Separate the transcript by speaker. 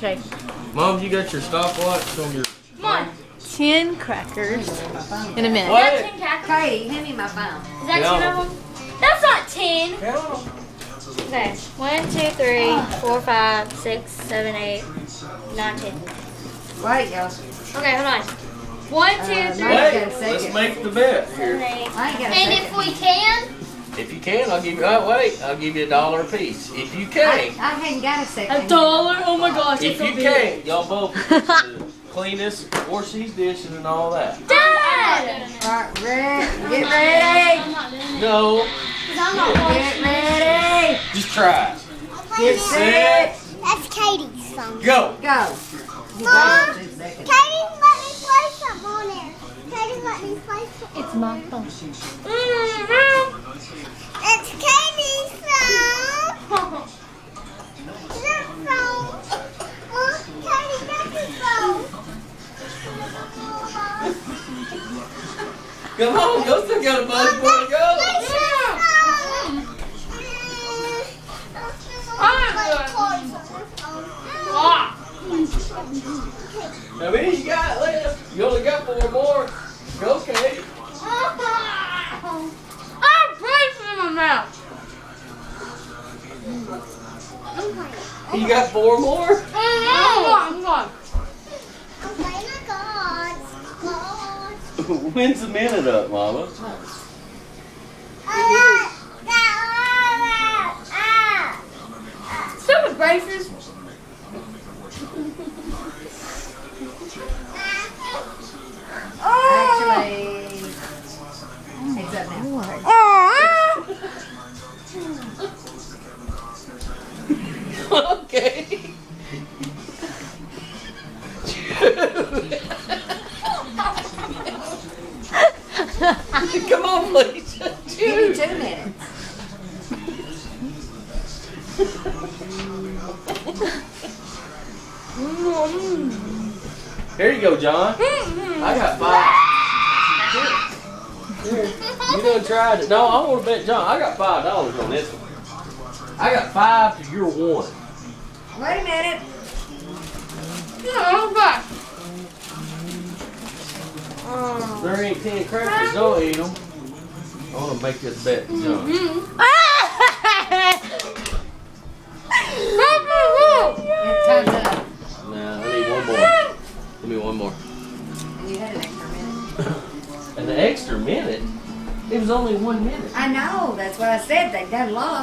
Speaker 1: Okay.
Speaker 2: Mom, you got your stopwatch on your...
Speaker 3: Come on.
Speaker 1: 10 crackers in a minute.
Speaker 3: Is that 10 crackers?
Speaker 4: Katie, hand me my phone.
Speaker 3: Is that 10 of them? That's not 10. Okay. 1, 2, 3, 4, 5, 6, 7, 8, 9, 10.
Speaker 4: Wait, y'all.
Speaker 3: Okay, hold on. 1, 2, 3,
Speaker 4: Wait.
Speaker 2: Let's make the bet
Speaker 3: 7,
Speaker 2: here.
Speaker 3: 8.
Speaker 4: I ain't got a
Speaker 3: And
Speaker 4: second.
Speaker 3: if we can,
Speaker 2: If you can, I'll give you... Oh, wait. I'll give you $1 a piece. If you
Speaker 4: I
Speaker 2: can't...
Speaker 4: hadn't got a second.
Speaker 1: $1? Oh my gosh,
Speaker 2: If you can't, y'all both get to clean this, wash these dishes and all that.
Speaker 3: Dad!
Speaker 4: Alright, get ready.
Speaker 3: I'm not doing it.
Speaker 2: No.
Speaker 3: Because I'm not
Speaker 4: Get
Speaker 3: washing.
Speaker 4: ready.
Speaker 2: Just try it.
Speaker 4: Get set.
Speaker 5: That's Katie's phone.
Speaker 2: Go.
Speaker 4: Go. You
Speaker 5: Mom,
Speaker 4: wait 2 seconds.
Speaker 5: Katie, let me play something on there. Katie, let me play something.
Speaker 1: It's my phone.
Speaker 5: It's Katie's phone. Your phone. Oh, Katie, that's your phone.
Speaker 2: Come on. You still got a bunch more to go.
Speaker 5: That's your phone.
Speaker 2: How many you got left? You only got 4 more. Okay.
Speaker 3: I'm breathing in my mouth.
Speaker 2: You got 4 more?
Speaker 3: I'm gone.
Speaker 5: I'm playing the cards.
Speaker 2: When's the minute up, Mama?
Speaker 3: Stupid braces.
Speaker 4: Actually, it's up now.
Speaker 2: Okay. Come on, please.
Speaker 4: Give me 2 minutes.
Speaker 2: Here you go, John. I got 5. Here. You done tried it. No, I want to bet John. I got $5 on this one. I got 5 to your 1.
Speaker 4: Wait a minute.
Speaker 3: I'm back.
Speaker 2: There ain't 10 crackers. Don't eat them. I want to make this bet to John.
Speaker 4: It's time's up.
Speaker 2: Nah, I need 1 more. Give me 1 more.
Speaker 4: And you had an extra minute.
Speaker 2: An extra minute? It was only 1 minute.
Speaker 4: I know. That's what I said. They done lost.